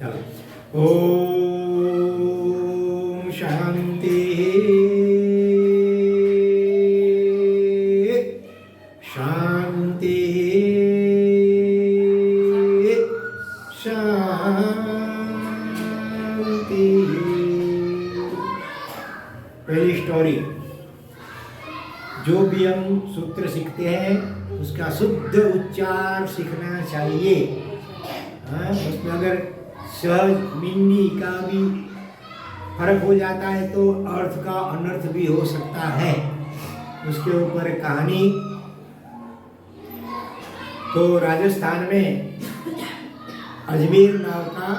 चलो। ओम शांति शांति शांति। पहली स्टोरी, जो भी हम सूत्र सीखते हैं उसका शुद्ध उच्चार सीखना चाहिए। उसमें अगर सहज मिन्नी का भी फर्क हो जाता है तो अर्थ का अनर्थ भी हो सकता है। उसके ऊपर कहानी, तो राजस्थान में अजमेर नाम का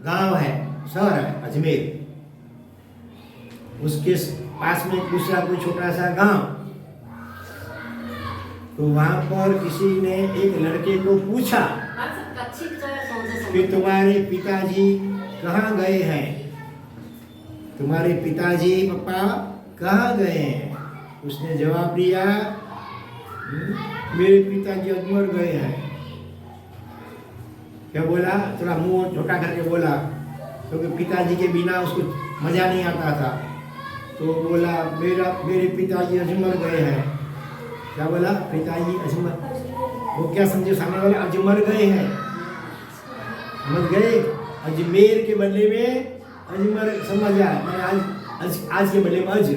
गांव है, शहर है अजमेर। उसके पास में दूसरा कोई छोटा सा गांव। तो वहां पर किसी ने एक लड़के को पूछा कि तुम्हारे पिताजी कहाँ गए हैं? तुम्हारे पिताजी पापा कहाँ गए हैं? उसने जवाब दिया, मेरे पिताजी अजमेर गए हैं। क्या बोला? थोड़ा मुंह छोटा करके बोला, क्योंकि पिताजी के बिना उसको मजा नहीं आता था। तो बोला, मेरे पिताजी अजमेर गए हैं। क्या बोला? पिताजी अजमेर। वो क्या समझे सामने वाले? अजमेर गए हैं, समझ गए? अजमेर के बदले में अजमेर समझ आया। मैंने आज के बदले में अज।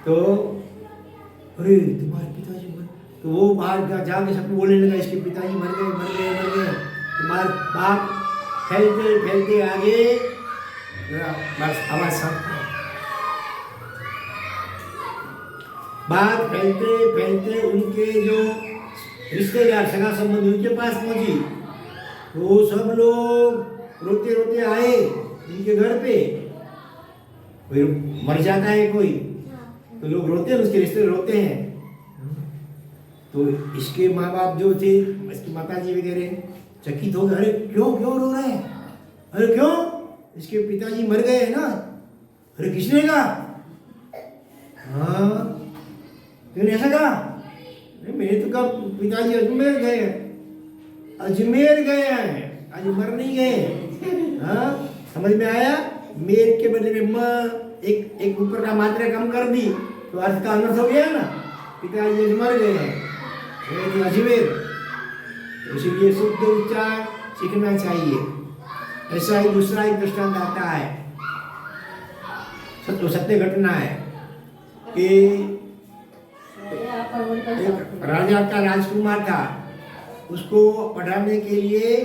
तो अरे तुम्हारे पिताजी मर, तो वो बाहर जाके सबको बोलने लगा, इसके पिताजी मर गए मर गए मर गए। तुम्हारे बाप फैलते फैलते आगे, बस आवाज सब बात फैलते फैलते उनके जो रिश्तेदार सगा संबंधी उनके पास पहुंची। तो सब लोग रोते रोते आए इनके घर पे। कोई मर जाता है कोई, तो लोग रोते हैं, उसके रिश्तेदार रोते हैं। तो इसके माँ बाप जो थे, इसकी माता जी वगैरह चकित हो गए, अरे क्यों क्यों रो रहे हैं? अरे क्यों? इसके पिताजी मर गए हैं ना। अरे किसने कहा? हाँ, तूने ऐसा कहा? मेरे तो कहा पिताजी अजमेर गए हैं। अजमेर गए हैं, अजमेर नहीं गए। हाँ, समझ में आया? मेर के बदले में म एक ऊपर का मात्रा कम कर दी तो अर्थ का अनर्थ हो गया ना। पिताजी अजमेर गए हैं, अजमेर। इसीलिए शुद्ध उच्चार सीखना चाहिए। ऐसा ही दूसरा एक दृष्टांत आता है, सत्य घटना है कि एक राजा का राजकुमार था। उसको पढ़ाने के लिए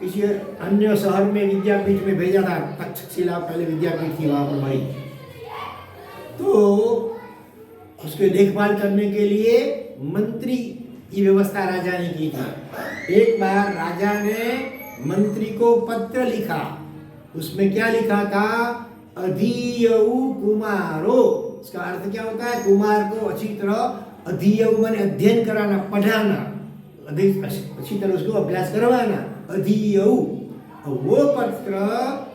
किसी अन्य शहर में विद्यापीठ में भेजा था। तक्षशिला पहले विद्यापीठ थी वहां पर बड़ी। तो उसके देखभाल करने के लिए मंत्री की व्यवस्था राजा ने की थी। एक बार राजा ने मंत्री को पत्र लिखा। उसमें क्या लिखा था? अधीयऊ कुमारो। इसका अर्थ क्या होता है? कुमार को अच्छी तरह, अधीयऊ माने अध्ययन कराना, पढ़ाना, अच्छी तरह उसको अभ्यास करवाना, अधीयऊ। वो पत्र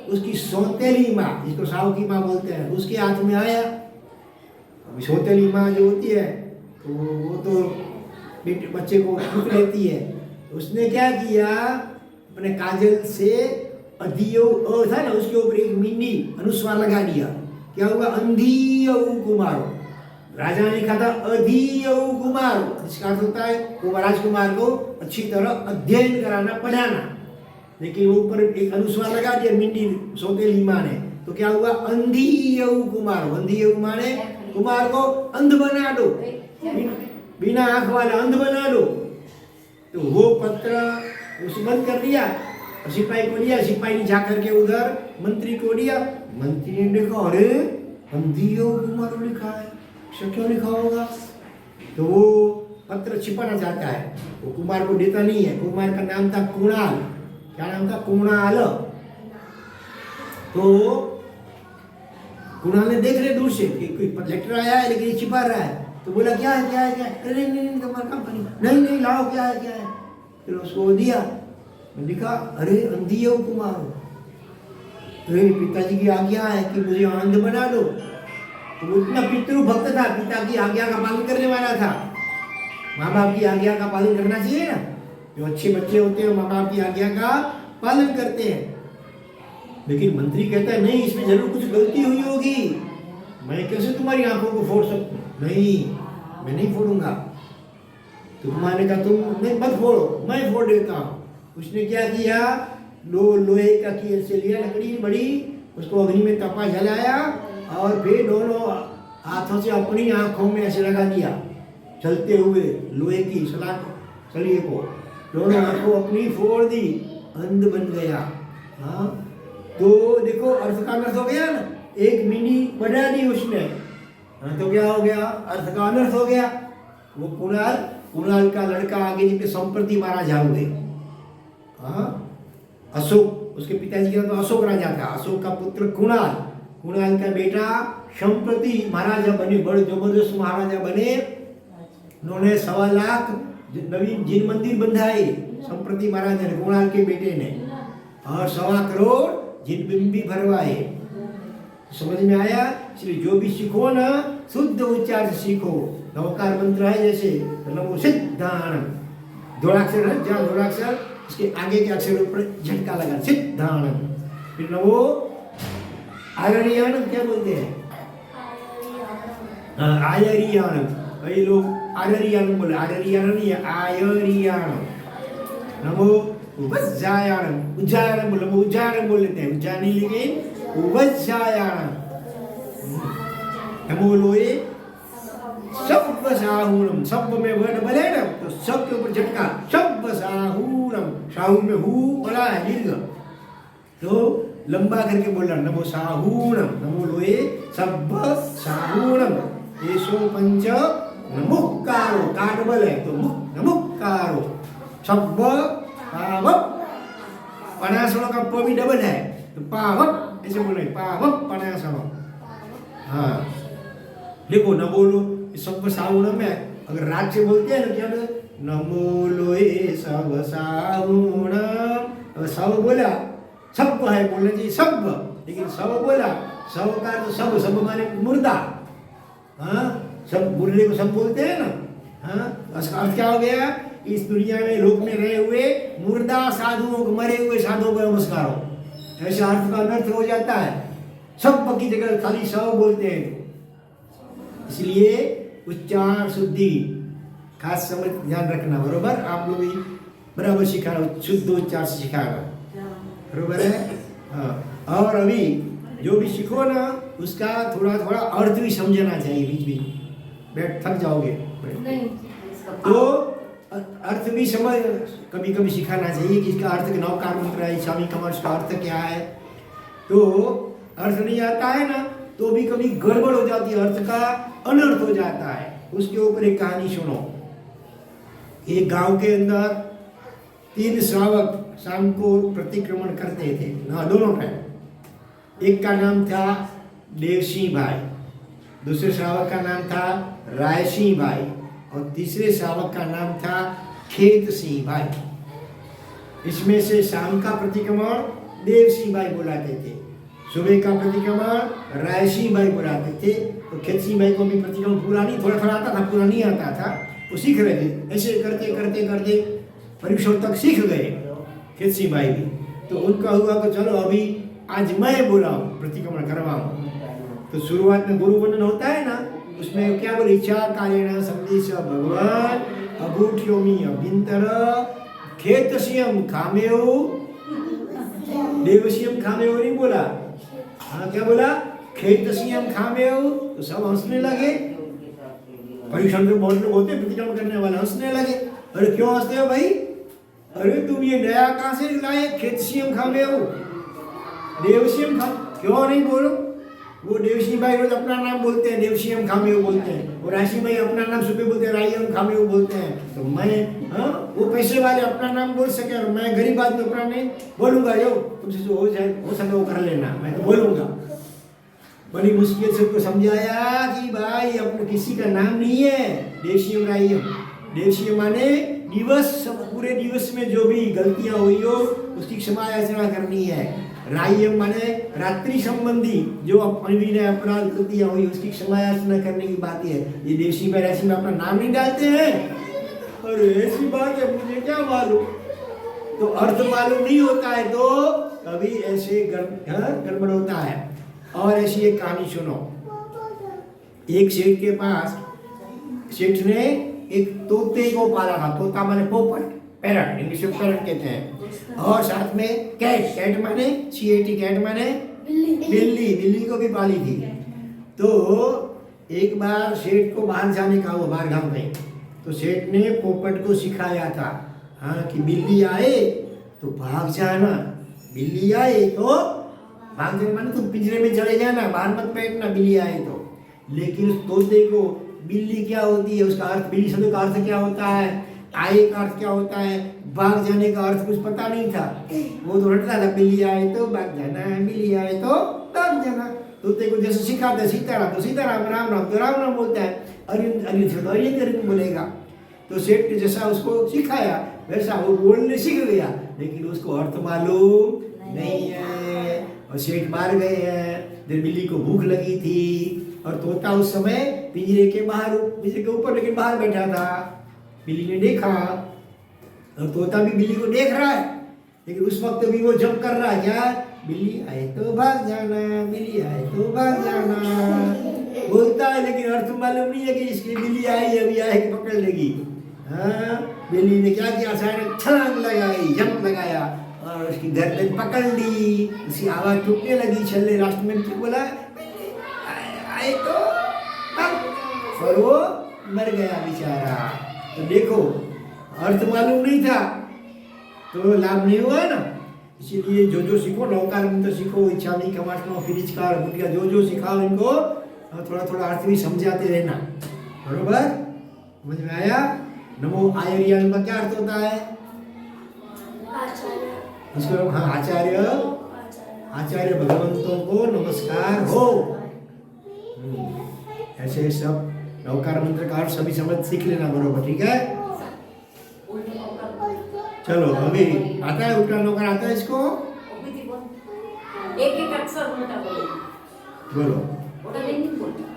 उसकी सौतेली माँ, जिसको साहू की माँ बोलते हैं, उसके हाथ में आया। अब सौतेली माँ जो होती है तो वो तो बच्चे को दुख लेती है। उसने क्या किया? अपने काजल से अधीयऊ था ना, उसके ऊपर एक मिनी अनुस्वार लगा दिया। क्या हुआ? अंधीयऊ कुमारो। राजा ने लिखा था अधीयऊ कुमारो। इसका अर्थ होता है राजकुमार को अच्छी तरह अध्ययन कराना, पढ़ाना। लेकिन वो ऊपर एक अनुस्वार लगा दिया मिंडी सौतेली माँ ने। तो क्या हुआ? अंधीयऊ कुमारो। अंधीयऊ माने कुमार को अंध बना दो, बिना आंख वाला अंध बना दो। तो वो पत्र उसे बंद कर दिया और सिपाही को दिया। सिपाही ने जाकर के उधर मंत्री को दिया। मंत्री ने देखा, अरे अंधीयऊ कुमारो लिखा है, क्यों लिखा होगा? तो वो पत्र छिपाना चाहता है, वो कुमार को देता नहीं है। कुमार का नाम था कुणाल। क्या नाम था? कुणाल। तो कुणाल ने देख रहे दूर से कि कोई लेटर आया है लेकिन ये छिपा रहा है। तो बोला, क्या है क्या है क्या है? अरे नहीं नहीं लाओ, क्या है क्या है? फिर उसको दिया, लिखा, अरे अंधीयऊ कुमार, अरे पिताजी की आज्ञा है कि मुझे अंध बना दो। तो वो इतना पितृ भक्त था, पिता की आज्ञा का पालन करने वाला था। माँ बाप की आज्ञा का पालन करना चाहिए ना। जो अच्छे बच्चे होते हैं माँ बाप की आज्ञा का पालन करते हैं। लेकिन मंत्री कहता है नहीं, इसमें जरूर कुछ गलती हुई होगी, मैं कैसे तुम्हारी आंखों को फोड़ सकूं? नहीं, मैं नहीं फोड़ूंगा। तो तुम्हारे कहा तुम नहीं मत फोड़ो, मैं फोड़ देता हूँ। उसने क्या किया, लोहे का कील से लिया लकड़ी बड़ी, उसको अग्नि में तपा जलाया और फिर दोनों हाथों से अपनी आंखों में ऐसे लगा दिया, चलते हुए लोहे की सलिए को दोनों आंखों अपनी फोड़ दी, अंध बन गया। हाँ, तो देखो अर्थ का अनर्थ हो गया ना, एक मिनी बढ़ा दी उसने। हाँ, तो क्या हो गया, अर्थ का अनर्थ हो गया। वो कुणाल का लड़का आगे जिनके संप्रति महाराजा हुए। हाँ, अशोक, उसके पिताजी का तो अशोक राजा था, अशोक का पुत्र कुणाल का बेटा संप्रति महाराजा बने, बड़े जबरदस्त महाराजा बने। उन्होंने 1.25 लाख नवीन जिन मंदिर बंधाए संप्रति महाराजा ने, कुणाल के बेटे ने, और 1.25 करोड़ जिन बिंब भी भरवाए। समझ में आया? इसलिए जो भी सीखो ना, शुद्ध उच्चार से सीखो। नवकार मंत्र है जैसे नमो सिद्धाणम, दोड़ाक्षर है, जहाँ दोड़ाक्षर इसके आगे के अक्षरों पर झटका लगा, सिद्धाणम। फिर नमो आयरियाणम, क्या बोलते हैं? आयरियाणम। कई लोग आयरियाणम बोले, आयरियाणम नहीं है, आयरियाणम। नमो वज्जायाणम, उज्जायाणम बोले, उज्जायाणम बोल लेते हैं, उज्जा नहीं लेकिन वज्जायाणम। नमो लोए शब्द साहूरम, शब्द में वर्ड बने ना तो सब के ऊपर झटका, शब्द साहूरम, साहू में हु बड़ा है दीर्घ, तो लंबा करके बोलना, नमो साहूरम, नमो लोए शब्द साहूरम, येषो पंच नमुक्कारो, काट बल है तो मुख नमुक्कारो, शब्द पावप, पनासणों का प भी डबल है तो पावप ऐसे बोले, पावप पनासणों। हाँ, देखो न बोलो सब सावुणम में, अगर राग से बोलते हैं ना क्या बोलते, नमो लोए सब सावुणम। सब बोला, सब है बोलना चाहिए सब, लेकिन सब बोला, सब का तो सब माने मुर्दा। हाँ, सब मुर्दे को सब बोलते हैं ना। हाँ, अर्थ क्या हो गया, इस दुनिया में लोक में रहे हुए मुर्दा साधुओं को, मरे हुए साधुओं को नमस्कार हो, ऐसा अर्थ का अनर्थ हो जाता है। सब की जगह खाली सब बोलते हैं। इसलिए उच्चार शुद्धि खास समझ ध्यान रखना, बरोबर? आप लोग भी बराबर सिखाना, शुद्ध उच्चार से सिखाना, बरोबर है? हाँ, और अभी जो भी सीखो ना उसका थोड़ा थोड़ा अर्थ भी समझना चाहिए, बीच बीच बैठ थक जाओगे तो अर्थ भी समझ कभी कभी सिखाना चाहिए कि इसका अर्थ नवकार मंत्र है, स्वामी कमर का अर्थ क्या है। तो अर्थ नहीं आता है ना तो भी कभी गड़बड़ हो जाती है, अर्थ का अनर्थ हो जाता है। उसके ऊपर एक कहानी सुनो। एक गांव के अंदर 3 श्रावक शाम को प्रतिक्रमण करते थे ना, दोनों टाइम। एक का नाम था देवसिंह भाई, दूसरे श्रावक का नाम था रायसिंह भाई, और तीसरे श्रावक का नाम था खेत सिंह भाई। इसमें से शाम का प्रतिक्रमण देवसिंह भाई बुलाते थे, सुबह का प्रतिक्रमण रायसिंह भाई बुलाते थे। तो खेत सिंह भाई को भी प्रतिक्रमण पूरा नहीं, थोड़ा थोड़ा आता था, पूरा नहीं आता था, वो सीख रहे थे। ऐसे करते करते करते परीक्षा तक सीख गए खेत सिंह भाई भी। तो उनका हुआ कि चलो अभी आज मैं बुलाऊं, प्रतिक्रमण करवाऊं। तो शुरुआत में गुरु वंदन होता है ना, उसमें क्या बोले, इच्छा कालेन संदेश भगवान अबूठ्योमी अभ्यंतर खेतसियम खामेओ, देवसियम खामेओ नहीं बोला। हाँ, क्या बोला, खेतसियम खामेओ। तो सब हंसने लगे। परीक्षण में बहुत लोग होते प्रतिक्रमण करने वाले, हंसने लगे। अरे क्यों हंसते हो भाई? अरे तुम ये नया कहाँ से लाए, खेतसियम खामेओ, देवसियम खा, क्यों नहीं बोलो? वो देवसिंह भाई रोज अपना नाम बोलते हैं, देवसिंह खामेओ बोलते हैं, और रायसिंह भाई अपना नाम सुबह बोलते हैं, रायम खामेओ बोलते हैं। तो मैं, हाँ, वो पैसे वाले अपना नाम बोल सके और मैं गरीब आदमी अपना नहीं बोलूंगा। जो तुमसे जो हो सके वो कर लेना, मैं तो बोलूंगा। बड़ी मुश्किल से उसको समझाया कि भाई अपने किसी का नाम नहीं है देवसिंह रायम। देवसिंह माने दिवस, पूरे दिवस में जो भी गलतियां हुई हो उसकी क्षमा याचना करनी है। रायम माने रात्रि संबंधी जो अविनय अपराध गलतियां हुई उसकी क्षमा याचना करने की बात है। ये देवसिंह भाई रायसिंह में अपना नाम नहीं डालते हैं। अरे ऐसी बात है, मुझे क्या मालूम, तो अर्थ मालूम नहीं होता है तो कभी ऐसे गड़बड़ होता है। और ऐसी एक कहानी सुनो। एक सेठ के पास, सेठ ने एक तोते को पाला था। तोता माने पोपट, पैरट, इंग्लिश में पैरट कहते हैं। और साथ में कैट, कैट माने CAT, कैट माने बिल्ली, बिल्ली को भी पाली थी। तो एक बार सेठ को बाहर जाने का हुआ, बाहर गांव में, तो सेठ ने पोपट को सिखाया था हाँ कि बिल्ली आए तो भाग जाना, बिल्ली आए तो भाग जाना, माने तुम पिंजरे में चले जाना, बाहर मत बैठना बिल्ली आए तो। लेकिन उस तोते को बिल्ली क्या होती है, उसका अर्थ, बिल्ली शब्द का अर्थ क्या होता है, आए का अर्थ क्या होता है, भाग जाने का अर्थ कुछ पता नहीं था। वो तो रटता था बिल्ली आए तो भाग जाना, बिल्ली आए तो भाग जाना। तोते को जैसे सिखाते सीताराम तो सीताराम, राम राम तो राम राम बोलता है, अरिंद अरिंद तो अरिंद बोलेगा। तो सेठ ने जैसा उसको सिखाया वैसा वो बोलने सीख गया, लेकिन उसको अर्थ मालूम नहीं है। और सेठ मार गए हैं। फिर बिल्ली को भूख लगी थी और तोता उस समय पिंजरे के बाहर, पिंजरे के ऊपर लेकिन बाहर बैठा था। बिल्ली ने देखा और तोता भी बिल्ली को देख रहा है, लेकिन उस वक्त भी वो जंप कर रहा है क्या, बिल्ली आए तो भाग जाना, बिल्ली आए तो भाग जाना बोलता है, लेकिन अर्थ मालूम नहीं है कि इसकी बिल्ली आई अभी आए कि पकड़ लेगी। हाँ, बिल्ली ने क्या किया, अचानक छलांग लगाई, जंप लगाया और उसकी गर्दन पकड़ ली। उसकी आवाज टूटने लगी। छल्ले लास्ट में क्या बोला, आए तो भाग, और वो मर गया बेचारा। तो देखो अर्थ मालूम नहीं था तो लाभ नहीं हुआ ना। इसीलिए जो जो सीखो, नौकार मंत्र सीखो, इच्छा नहीं कमाशनो फिरिचकार बुटिया, जो जो सिखाओ इनको थोड़ा थोड़ा अर्थ भी समझाते रहना, बरोबर? समझ में आया? नमो आयरियन का क्या अर्थ होता है? इसको हाँ, आचार्य, आचार्य भगवंतों को नमस्कार हो। ऐसे सब नौकार मंत्र का अर्थ सभी समझ सीख लेना, बरोबर? ठीक है, चलो अभी आता है उल्टा नौकर, आता है इसको? एक एक अक्षर उल्टा बोलो।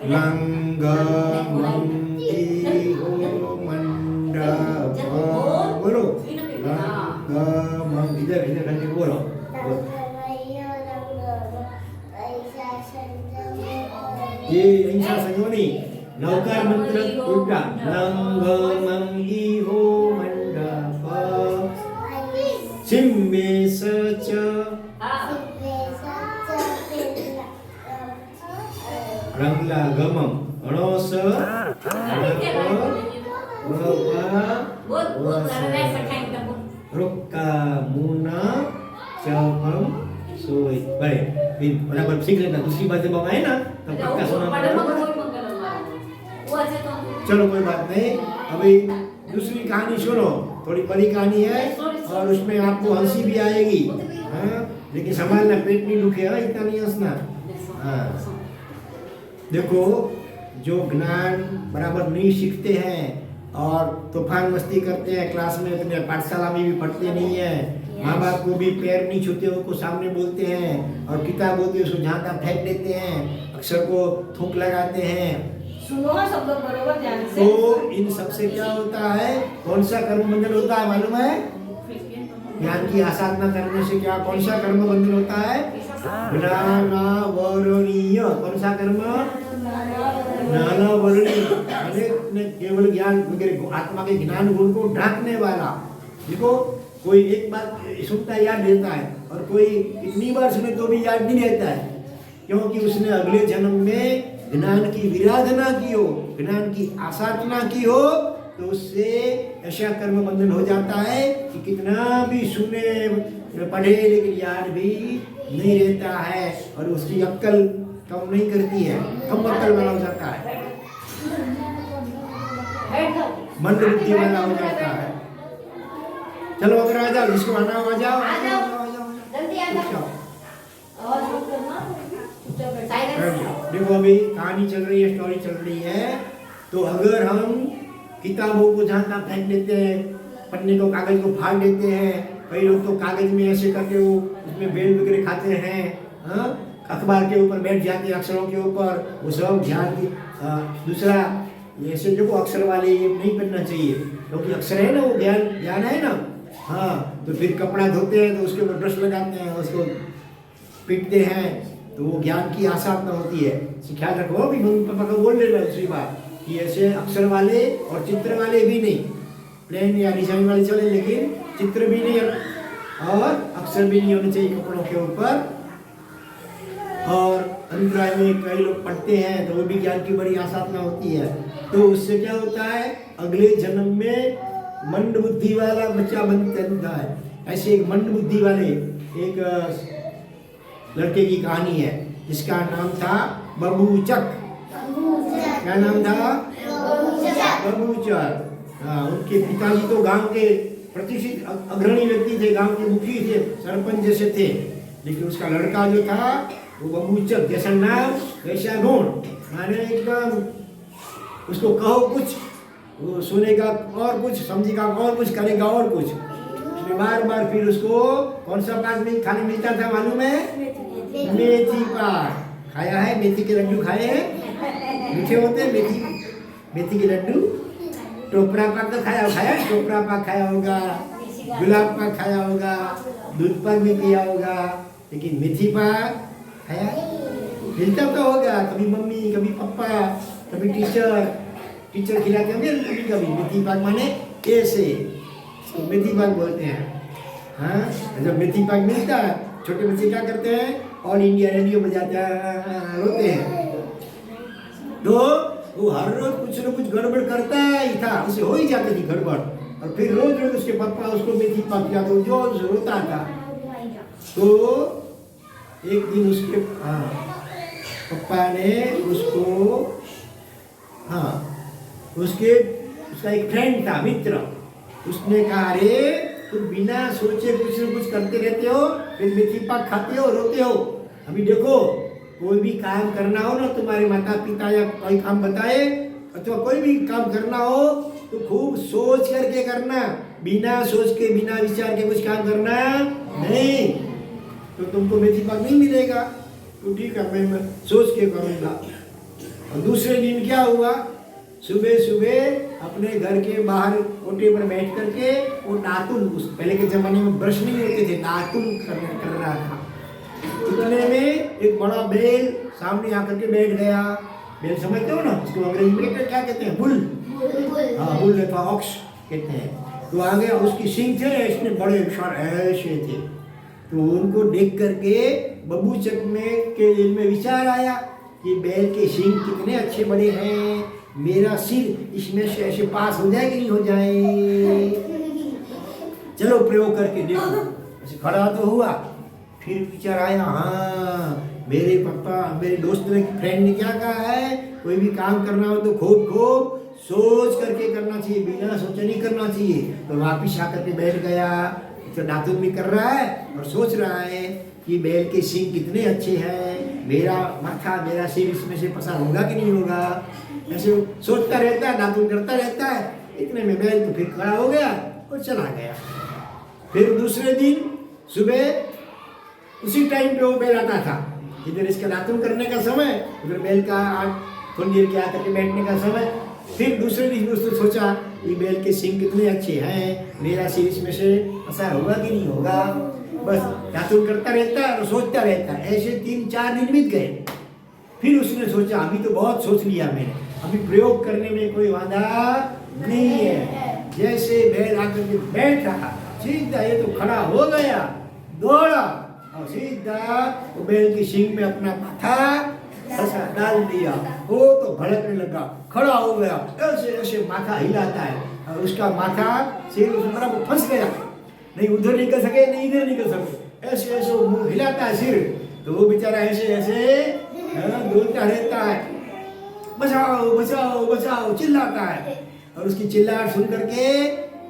लंग मंगी हो मंडप, बोलो लंग मंग, इधर इधर करके बोलो। ये ऐसा संयोनी नौकार मंत्र उल्टा, लंग मंगी हो मंडप सिम्मे सच रंगला गमम अणोस रुक्का मुना चौपम सोई। बड़े फिर बराबर सीख लेना, दूसरी बातें बमाए ना तो पक्का सुना। चलो कोई बात नहीं, अभी दूसरी कहानी सुनो, थोड़ी बड़ी कहानी है और उसमें आपको हंसी भी आएगी। हाँ, लेकिन संभालना, पेट नहीं दुखेगा, इतना नहीं हंसना। हाँ, देखो जो ज्ञान बराबर नहीं सीखते हैं और तूफान मस्ती करते हैं, क्लास में अपने पाठशाला में भी पढ़ते नहीं है, माँ बाप को भी पैर नहीं छूते, उनको सामने बोलते हैं और किताब होती है उसको जहाँ तहाँ फेंक देते हैं, अक्षर को थूक लगाते हैं। सुनो ना सब लोग बराबर ध्यान से। तो इन सबसे क्या होता है, कौन सा कर्म बंधन होता है मालूम है? ज्ञान की आसाधना करने से क्या, कौन सा कर्म बंधन होता है? ज्ञानावरणीय। कौन सा कर्म? ज्ञानावरणीय, केवल ज्ञान वगैरह आत्मा के ज्ञान गुण को ढांकने वाला। देखो कोई एक बात सुनता है, याद रहता है, और कोई इतनी बार सुने तो भी याद नहीं रहता है, क्योंकि उसने अगले जन्म में ज्ञान की विराधना की हो, ज्ञान की आसाधना की हो, तो उससे ऐसा कर्म बंधन हो जाता है कि कितना भी सुने पढ़े लेकिन याद भी नहीं रहता है और उसकी अक्ल कम नहीं करती है, कम अक्ल वाला हो जाता है, मंद बुद्धि वाला हो जाता है। चलो अगर आ जाओ, जिसको आना हो आ जाओ, जल्दी आ जाओ। और देखो अभी कहानी चल रही है, स्टोरी चल रही है। तो अगर हम किताबों को जहाँ तहाँ फेंक देते हैं, पन्ने को, कागज को फाड़ देते हैं, कई लोग तो कागज में ऐसे करके वो उसमें बेल वगैरह खाते हैं, हाँ, अखबार के ऊपर बैठ जाते हैं, अक्षरों के ऊपर, वो सब ध्यान की। दूसरा ऐसे देखो अक्षर वाले ये नहीं करना चाहिए, क्योंकि अक्षर है ना, वो ज्ञान ज्ञान है ना, हाँ, तो फिर कपड़ा धोते हैं तो उसके ऊपर ब्रश लगाते हैं, उसको पीटते हैं, तो वो ज्ञान की आसाधना होती है। तो ख्याल रखो भी मम्मी पापा को बोल देना दूसरी बात कि ऐसे अक्षर वाले और चित्र वाले भी नहीं, प्लेन या डिजाइन वाले चले, लेकिन चित्र भी नहीं और अक्षर भी नहीं होने चाहिए कपड़ों के ऊपर। और अंतराय में कई लोग पढ़ते हैं तो वो भी ज्ञान की बड़ी आसाधना होती है। तो उससे क्या होता है, अगले जन्म में मंद बुद्धि वाला बच्चा बनता है। ऐसे एक मंद बुद्धि वाले एक लड़के की कहानी है जिसका नाम था बबूचक। क्या नाम था? बबूचक। हाँ, उनके पिताजी तो गांव के प्रतिष्ठित अग्रणी व्यक्ति थे, गांव के मुखी थे, सरपंच जैसे थे, लेकिन उसका लड़का जो था वो बबूचक, जैसा नाम वैसा गुण, माने एकदम उसको कहो कुछ वो सुनेगा और कुछ, समझेगा और कुछ, करेगा और कुछ। उसने बार बार फिर उसको कौन सा पाक में खाने मिलता था मालूम है? मेथी पाक। खाया है? मेथी के लड्डू खाए हैं? मीठे होते हैं मेथी के लड्डू। टोपरा पाक तो खाया टोपरा पाक खाया होगा, गुलाब पाक खाया होगा, दूध पाक भी पिया होगा, लेकिन मेथी पाक खाया? मिलता तो होगा, कभी मम्मी, कभी पापा, कभी टीचर खिलाते होंगे, कभी मेथी पाक माने ऐसे, तो मेथी पाक बोलते हैं। हाँ, जब मेथी पाक मिलता है, छोटे बच्चे क्या करते हैं? ऑल इंडिया रेडियो बजाते हैं, रोते हैं। तो वो हर रोज कुछ न कुछ गड़बड़ करता ही था, उसे हो ही जाती थी गड़बड़, और फिर रोज रोज उसके पापा उसको मेथी पाक खिलाते, तो जो रोता था। तो एक दिन उसके पापा ने उसको उसका एक फ्रेंड था, मित्र, उसने कहा, अरे तुम बिना सोचे कुछ न कुछ करते रहते हो, फिर मेथी पाक खाते हो, रोते हो। अभी देखो, कोई भी काम करना हो ना, तुम्हारे माता पिता या कोई काम बताए अथवा कोई भी काम करना हो तो खूब सोच करके करना, बिना सोच के बिना विचार के कुछ काम करना नहीं, तो तुमको मेथी पाक नहीं मिलेगा। तो ठीक है, मैं सोच के करूँगा। और दूसरे दिन क्या हुआ, सुबह सुबह अपने घर के बाहर कोटे पर बैठ करके वो दातुन, उस पहले के जमाने में ब्रश नहीं होते थे, दातुन कर रहा था। इतने में एक बड़ा बैल सामने आकर के बैठ गया। बैल समझते हो ना, उसको अंग्रेजी में क्या कहते हैं? बुल। हाँ, बुल अथवा ऑक्स कहते हैं। तो आ गया, उसकी सींग थे इसने बड़े ऐसे थे। तो उनको देख करके बबूचक के दिल में विचार आया कि बैल के सींग कितने अच्छे बड़े हैं, मेरा सिर इसमें से ऐसे पास हो जाए कि नहीं हो जाए, चलो प्रयोग करके देखो। ऐसे खड़ा तो हुआ, फिर विचार आया, हाँ मेरे पापा, मेरे दोस्त ने, फ्रेंड ने क्या कहा है, कोई भी काम करना हो तो खूब सोच करके करना चाहिए, बिना सोचे नहीं करना चाहिए। तो वापिस आकर के बैठ गया, तो दातुन भी कर रहा है और सोच रहा है कि बैल के सींग कितने अच्छे हैं, मेरा माथा, मेरा सिर इसमें से पसार होगा कि नहीं होगा, ऐसे सोचता रहता है, दातुन करता रहता है। इतने में बैल तो फिर खड़ा हो गया और चला गया। फिर दूसरे दिन सुबह उसी टाइम पे वो बैल आता था, इधर इसका दातुन करने का समय, उधर बैल का थोड़ी देर के आकर के बैठने का समय। फिर दूसरे दिन उसने सोचा ये बैल के सींग कितने अच्छे हैं, मेरा सिर इसमें से पसार होगा कि नहीं होगा, बस दातुन करता रहता है और सोचता रहता है। ऐसे 3-4 दिन बीत गए। फिर उसने सोचा, अभी तो बहुत सोच लिया मैंने, अभी प्रयोग करने में कोई वादा नहीं है। जैसे बैल आकर के बैठ रहा, सीधा ये तो खड़ा हो गया, दौड़ा और सीधा वो बैल की सींग में अपना माथा ऐसा डाल दिया। वो तो भड़कने लगा, खड़ा हो गया, ऐसे ऐसे माथा हिलाता है और उसका माथा सिर उसमें बराबर फंस गया, नहीं उधर निकल सके नहीं इधर निकल सके, ऐसे ऐसे मुंह हिलाता है सिर। तो वो बेचारा ऐसे ऐसे बोलता रहता है, बचाओ बचाओ बचाओ, चिल्लाता है। और उसकी चिल्लाहट सुन करके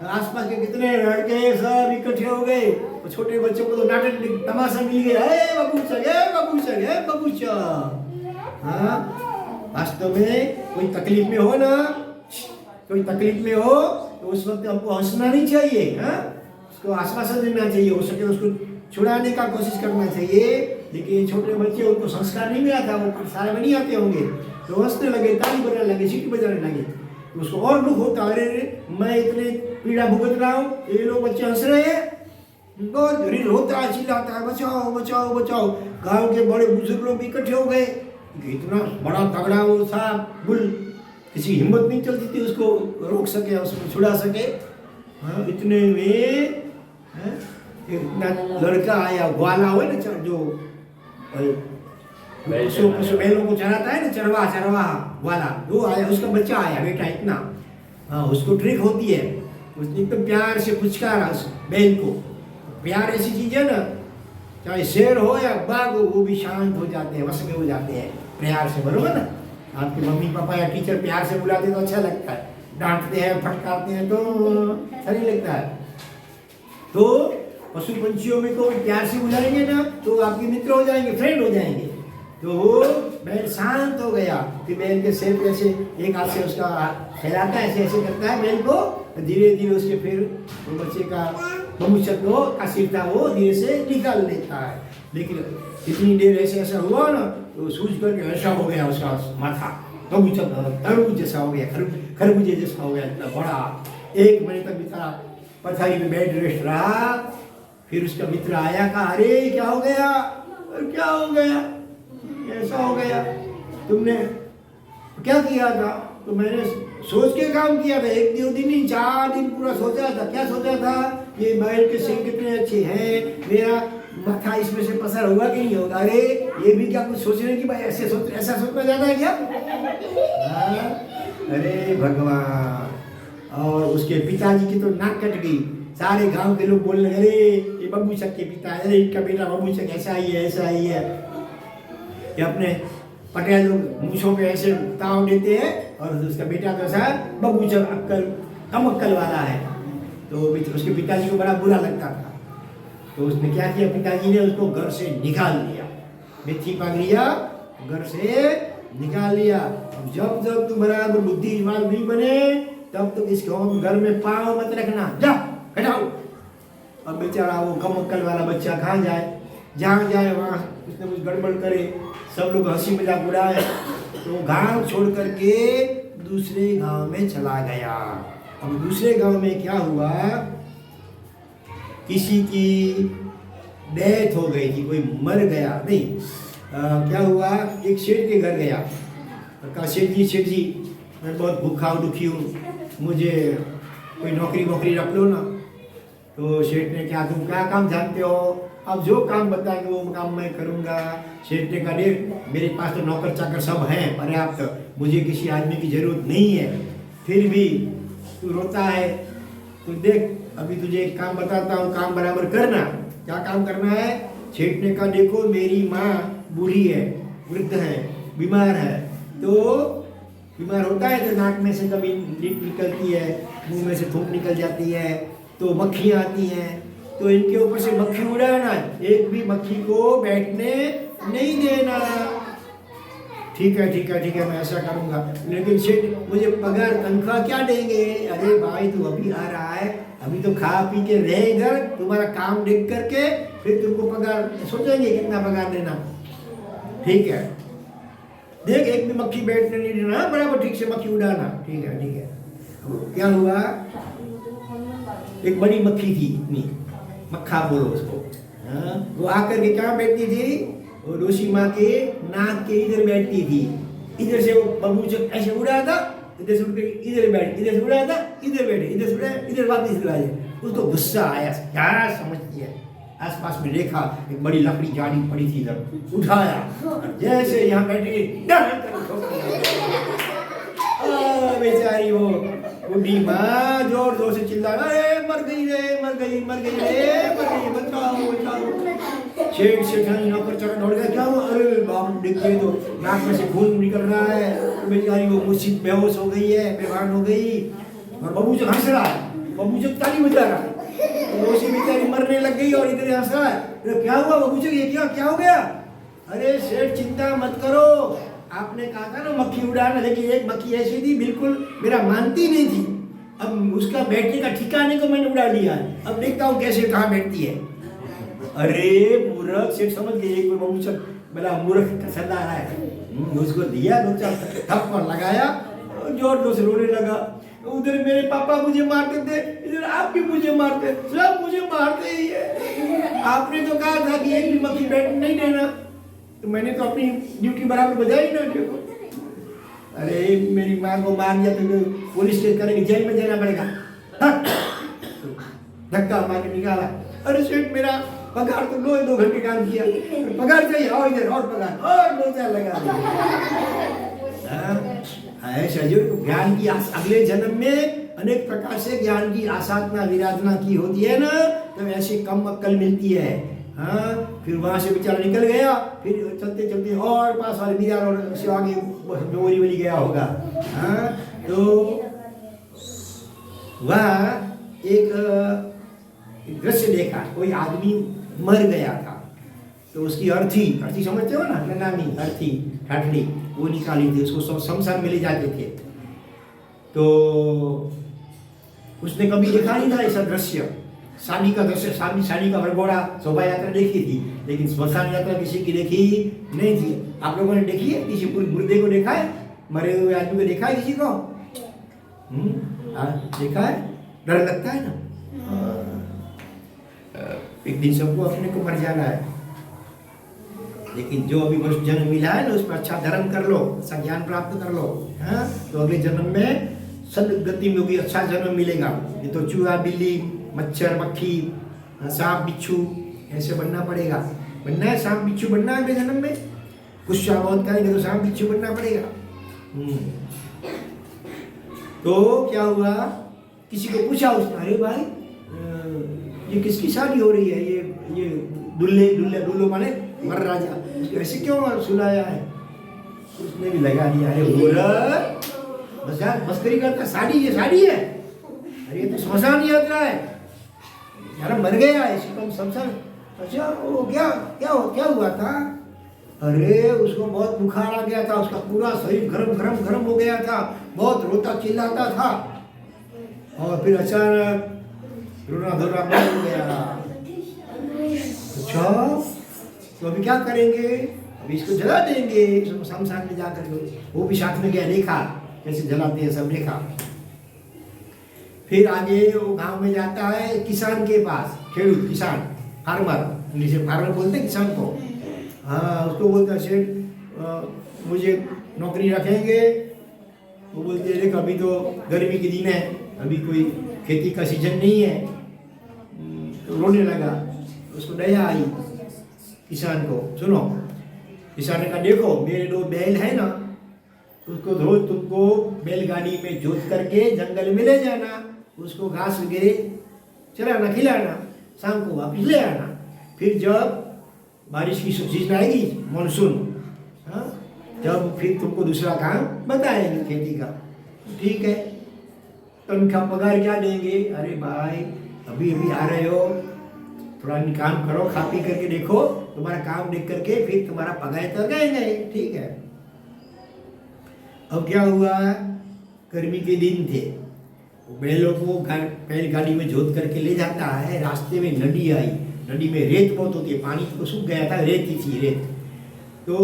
आसपास के कितने लड़के सब इकट्ठे हो गए। तो छोटे बच्चों को तो नाटक तमाशा मिल गया, बबूचक बबूचक। हाँ, वास्तव में कोई तकलीफ में हो ना, कोई तकलीफ में हो तो उस वक्त हमको हंसना नहीं चाहिए, हाँ, उसको आश्वासन देना चाहिए, हो सके उसको छुड़ाने का कोशिश करना चाहिए। लेकिन छोटे बच्चे, उनको संस्कार नहीं मिला था, वो सारे में नहीं आते होंगे, तो हंसने लगे, ताली बजाने लगे, सीटी बजाने लगे, तो उसको और दुख होता, अरे मैं इतने पीड़ा भुगत रहा हूँ, ये लोग बच्चे हंस रहे हैं, बहुत रोता है, चिल्लाता है, बचाओ बचाओ बचाओ। गांव के बड़े बुजुर्ग लोग इकट्ठे हो गए, इतना बड़ा तगड़ा वो था बुल, किसी हिम्मत नहीं चलती थी उसको रोक सके, उसको छुड़ा सके। हाँ, इतने में एक लड़का आया, ग्वाला हो ना जो पशु बैलों को चराता है ना, चरवाहा ग्वाला, वो आया, उसका बच्चा आया बेटा इतना। हाँ, उसको ट्रिक होती है, उसने एकदम प्यार से पुचकारा उस बैल को। प्यार ऐसी चीज है ना, चाहे शेर हो या बाघ हो, वो भी शांत हो जाते हैं, वश में हो जाते हैं प्यार से, बरोबर ना। आपके मम्मी पापा या टीचर प्यार से बुलाते तो अच्छा लगता है, डांटते हैं फटकारते हैं तो अच्छा नहीं लगता है। तो पशु पंछियों में को प्यार से बुलाएंगे ना तो आपके मित्र हो जाएंगे, फ्रेंड हो जाएंगे। तो वो बैल शांत हो गया, फिर बैल के सिर पे ऐसे एक हाथ से उसका फैलाता है, ऐसे ऐसे करता है बैल को, धीरे धीरे उसके फिर वो बच्चे का ममुचक का सिर था वो धीरे से निकाल लेता है। लेकिन इतनी देर ऐसे ऐसा हुआ ना तो सूझ करके ऐसा हो गया उसका माथा, ममुचक तरबूज जैसा हो गया, खरबूजे जैसा हो गया, इतना बड़ा। 1 महीने तक बेचारा पथारी में बेड रेस्ट रहा। फिर उसका मित्र आया, कहा अरे क्या हो गया, क्या हो गया, ऐसा हो गया, तुमने क्या किया था? तो मैंने सोच के काम किया था, 1 दिन नहीं 4 दिन पूरा सोचा था। क्या सोचा था? ये बैल के सिंग कितने अच्छे हैं, मेरा माथा इसमें से पसार होगा कि नहीं होगा। अरे ये भी क्या कुछ सोचने की भाई, ऐसा सोचना जाता है क्या? अरे भगवान। और उसके पिताजी की तो नाक कट गई, सारे गांव के लोग बोलने लगे अरे ये बब्बूचक के पिता, अरे इनका बेटा बब्बूचक ऐसा ही है, ऐसा ही है। ये अपने पटेल लोग मूछों पे ऐसे ताव देते हैं और उसका बेटा तो ऐसा बब्बूचक अक्कल कम अक्कल वाला है। तो उसके पिताजी को बड़ा बुरा लगता था। तो उसने क्या किया, पिताजी ने उसको घर से निकाल दिया, मिथी पगड़िया घर से निकाल लिया। जब तक तुम बराबर बुद्धिमान नहीं बने तब तक इस घर में पाँव मत रखना, जा हटाओ। अब बेचारा वो कम अक्कल वाला बच्चा कहाँ जाए, जहाँ जाए वहाँ उसने कुछ गड़बड़ करे, सब लोग हंसी मजाक उड़ाए। तो गांव छोड़ करके दूसरे गांव में चला गया। अब दूसरे गांव में क्या हुआ, किसी की डेथ हो गई थी, कोई मर गया नहीं, क्या हुआ, एक सेठ के घर गया, कहा सेठ जी मैं बहुत भूखा दुखी हूँ, मुझे कोई नौकरी रख लो ना। तो सेठ ने क्या, तुम क्या काम जानते हो? अब जो काम बताएंगे वो काम मैं करूँगा। सेठ ने कहा देख मेरे पास तो नौकर चाकर सब हैं पर्याप्त, मुझे किसी आदमी की जरूरत नहीं है, फिर भी तू रोता है। तो देख अभी तुझे एक काम बताता हूँ, काम बराबर करना। क्या काम करना है? सेठ ने कहा देखो मेरी माँ बूढ़ी है, वृद्ध है, बीमार है, तो बीमार होता है तो नाक में से कभी लीट निकलती है, मुंह में से थूक निकल जाती है, तो मक्खियाँ आती हैं, तो इनके ऊपर से मक्खी उड़ाना, एक भी मक्खी को बैठने नहीं देना। ठीक है मैं ऐसा करूँगा, लेकिन सेठ मुझे पगार तनख्वाह क्या देंगे? अरे भाई तू अभी आ रहा है, अभी तो खा पी के रहे इधर, तुम्हारा काम देख करके फिर तुमको पगार सोचेंगे कितना पगार देना। ठीक है, देख एक भी मक्खी बैठने नहीं देना, बराबर ठीक से मक्खी उड़ाना। ठीक है। क्या हुआ, एक बड़ी मक्खी थी, इतनी मक्खा बोलो उसको, वो आकर के कहाँ बैठती थी, वो डोसी माँ के नाक के इधर बैठती थी। इधर से वो बबूचक ऐसे उड़ा था, इधर से उठ के इधर बैठ, इधर से उड़ा था इधर बैठे, इधर से उड़ा इधर वापस उड़ा जाए। उसको गुस्सा आया, क्या समझती है। आसपास में देखा एक बड़ी लकड़ी जाड़ी पड़ी थी, इधर उठाया, जैसे यहाँ बैठे बेचारी वो बूढ़ी माँ जोर से चिल्ला, अरे मर गई रे, बचाओ। सेठानी नौकर चाकर दौड़ गया, क्या हुआ? अरे बाप देखिए तो नाक में से खून निकल रहा है, बेचारी वो मुझसे बेहोश हो गई है, बेभान हो गई। और बबूचक हंस रहा है, बबूचक ताली बजा रहा है, तो उसी बेचारी मरने लग गई और इधर हंस रहा है। तो क्या हुआ बबूचक, ये क्या हो गया? अरे सेठ चिंता मत करो, आपने कहा था ना मक्खी उड़ाना, लेकिन एक मक्खी ऐसी थी बिल्कुल मेरा मानती नहीं थी, अब उसका बैठने का ठिकाने को मैंने उड़ा लिया, अब देखता हूँ कैसे कहाँ बैठती है। अरे मूर्ख, सेठ समझ गए एक बबूचक बड़ा मूर्ख सदा है, उसको दिया 2-4 थप्पड़ लगाया, जोर से रोने लगा। उधर मेरे पापा मुझे मारते थे, इधर आप भी मुझे मारते, सब मुझे मारते ही है। आपने तो कहा था कि एक भी मक्खी बैठ नहीं देना, तो मैंने तो अपनी ड्यूटी बराबर बजाई ना। देखो, अरे मेरी माँ को मार दिया तो पुलिस केस करेंगे, जेल में जाना पड़ेगा। धक्का मार के निकाला। अरे सेठ मेरा पगार तो 2 घंटे काम किया, पगार चाहिए, आओ इधर और पगार और 2-4 लगा। ऐसा जो ज्ञान की अगले जन्म में अनेक प्रकार से ज्ञान की आसाधना विराधना की होती है ना, तो ऐसे कम अक्कल मिलती है। हाँ, फिर वहां से बेचारा निकल गया, फिर चलते चलते और पास वाले मीरा और से आगे डोरी वली गया होगा। हाँ, तो वह एक दृश्य देखा, कोई आदमी मर गया था, तो उसकी अर्थी समझते हो ना, ननामी अर्थी ठाठड़ी, वो निकाली थी, उसको शमशान में ले जाते थे। तो उसने कभी देखा नहीं था ऐसा दृश्य, शादी का दृश्य, शादी का वरघोड़ा शोभा यात्रा देखी थी, लेकिन स्मशान यात्रा किसी की देखी नहीं थी। आप लोगों ने देखी है? किसी मुर्दे को देखा है? मरे हुए आदमी को देखा है किसी को? देखा है? डर लगता है ना। एक दिन सबको अपने को मर जाना है, लेकिन जो अभी मनुष्य जन्म मिला है ना, उसमें अच्छा धर्म कर लो, अच्छा ज्ञान प्राप्त कर लो। हाँ, तो अगले जन्म में सदगति में भी अच्छा जन्म मिलेगा। ये तो चूहा बिल्ली मच्छर मक्खी सांप बिच्छू ऐसे बनना पड़ेगा। बनना है सांप बिच्छू बनना है अगले जन्म में, कुछ बहुत करेंगे तो सांप बिच्छू बनना पड़ेगा। तो क्या हुआ, किसी को पूछा उसने, अरे भाई ये किसकी शादी हो रही है? ये दुल्लो माने मर राजा, ऐसे क्यों सुलाया है? उसने भी लगा दिया, अरे मस्करी करता, साड़ी है, अरे ये तो स्मशान यात्रा है, यार मर गया है, इसको हम शमशान। अच्छा वो क्या हुआ था? अरे उसको बहुत बुखार आ गया था, उसका पूरा शरीर गरम हो गया था, बहुत रोता चिल्लाता था, और फिर अचानक रोना धोना बंद हो गया। अच्छा तो अभी क्या करेंगे? अभी इसको जला देंगे शमशान में जाकर के। वो भी साथ में गया, देखा कैसे जलाते हैं, सब देखा। फिर आगे वो गांव में जाता है किसान के पास, खेडूत किसान, फार्मर, इंग्लिश में फार्मर बोलते हैं किसान को। हाँ, उसको बोलता है सेठ मुझे नौकरी रखेंगे? वो बोलते हैं अभी तो गर्मी के दिन है, अभी कोई खेती का सीजन नहीं है। तो रोने लगा, उसको दया आई किसान को। सुनो, किसान ने कहा देखो मेरे 2 बैल है ना, उसको रोज तुमको बैलगाड़ी में जोत करके जंगल में ले जाना, उसको घास वगैरह चलाना खिलाना, शाम को वापस ले आना। फिर जब बारिश की सीजन आएगी मानसून, हाँ, जब फिर तुमको दूसरा काम बताएंगे खेती का। ठीक है, तनख्वाह पगार क्या देंगे? अरे भाई अभी आ रहे हो, थोड़ा काम करो, खा पी करके देखो, तुम्हारा काम देख करके फिर तुम्हारा पगार तो गए। ठीक है। अब क्या हुआ, गर्मी के दिन थे, बैलों को बैलगाड़ी में जोत करके ले जाता है। रास्ते में नदी आई, नदी में रेत बहुत होती है, पानी तो सूख गया था, रेत ही थी रेत। तो